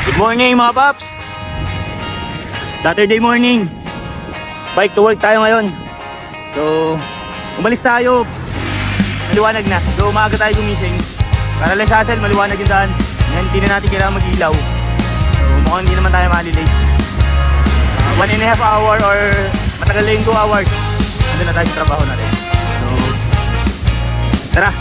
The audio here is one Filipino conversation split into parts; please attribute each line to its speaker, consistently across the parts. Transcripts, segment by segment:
Speaker 1: Good morning mga paps! Saturday morning. Bike to work tayo ngayon. So, umalis tayo. Maliwanag na. So, umaga tayo gumising. Para lang sa hassle, maliwanag yung daan. Ngayon, hindi na natin kailangan mag-ilaw. So, mukhang hindi naman tayo malilate. 1.5 hour or matagal na yung 2 hours. Nandun na tayo sa trabaho natin. So, tara!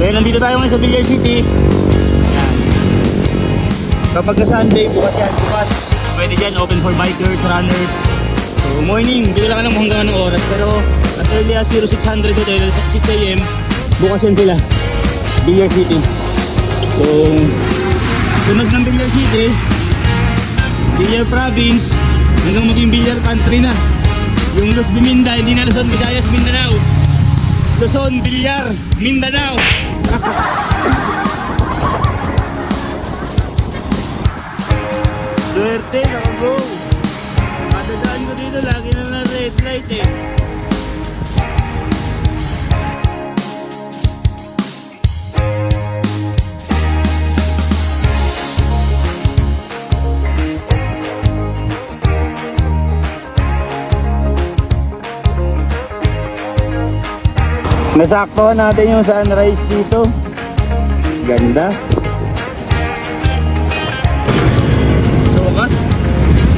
Speaker 1: So nandito tayo ngayon sa Villar City. Ayan. Kapag ka Sunday, bukas yan, bukas. Pwede dyan, open for bikers, runners. So morning, hindi ko lang alam hanggang anong oras. Pero as early as 0600 hotel, 6 AM, bukas yan sila. Villar City. So, sunod ng Villar City, Villar Province, hanggang maging Villar Country na. Yung Los Biminda, hindi na Luzon, Visayas, Mindanao. Luzon, Villar, Mindanao. Swerte, naka-go. Madadaan ko dito, lagi na red light eh. Nasakto natin yung sunrise dito. Ganda. So wakas,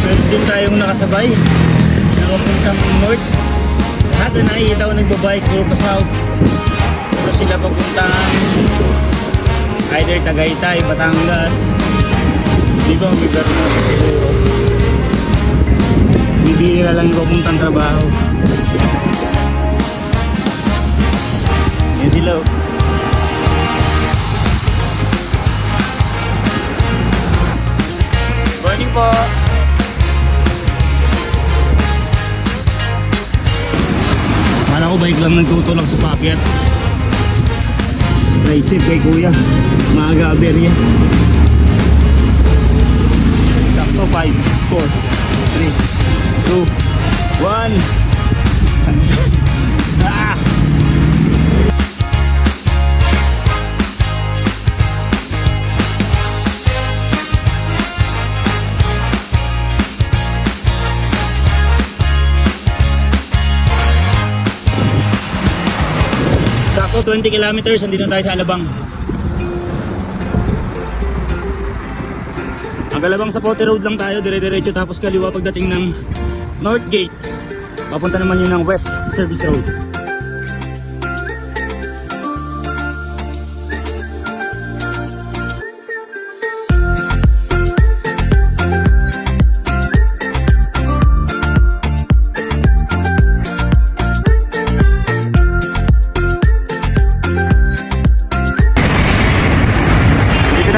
Speaker 1: meron din tayong nakasabay na papuntang north. Lahat na nakikita ko nagbabike puro pa south. Pero sila papuntang either Tagaytay, Batangas. Hindi ko magbigar na siguro. Bibihira lang yung papuntang trabaho. Yan sila. Morning po. Kala ko bike lang nagtutulak sa packet. Naisip kay kuya, maaga aberya. Sakto 5, 4, 3, 2, 1. Ah! Sakto 20 kilometers, andito tayo sa Alabang. Ang Alabang sa Pote Road lang tayo, dire-diretso tapos kaliwa pagdating ng North Gate. Papunta naman yun ng West Service Road.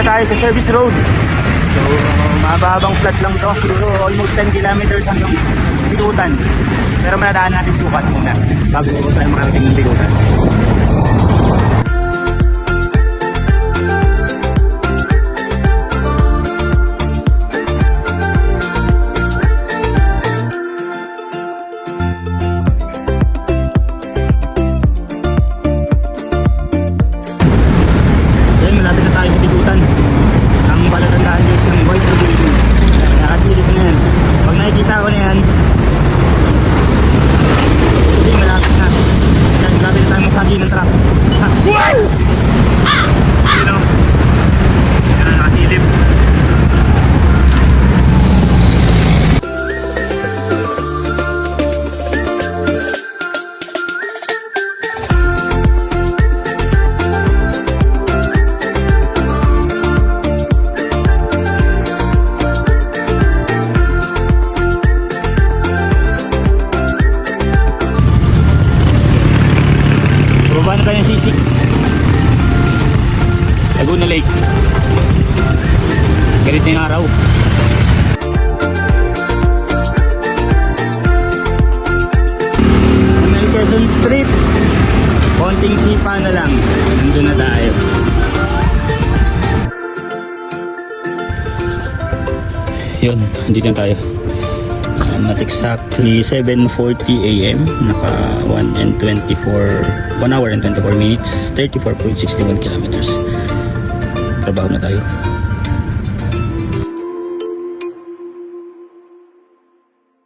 Speaker 1: Tayo sa service road. So, mahabang flat lang to. Siguro almost 10 kilometers hanggang Bigutan. Pero manadaan natin sukat muna bago tayo makarating ng Bigutan. Laguna Lake. Ganito yung araw. Quezon Street. Konting sipa na lang. Nandun na tayo. Yun, hindi na tayo. At exactly 7:40 AM, naka 1 hour and 24 minutes, 34.61 kilometers. Trabaho na tayo.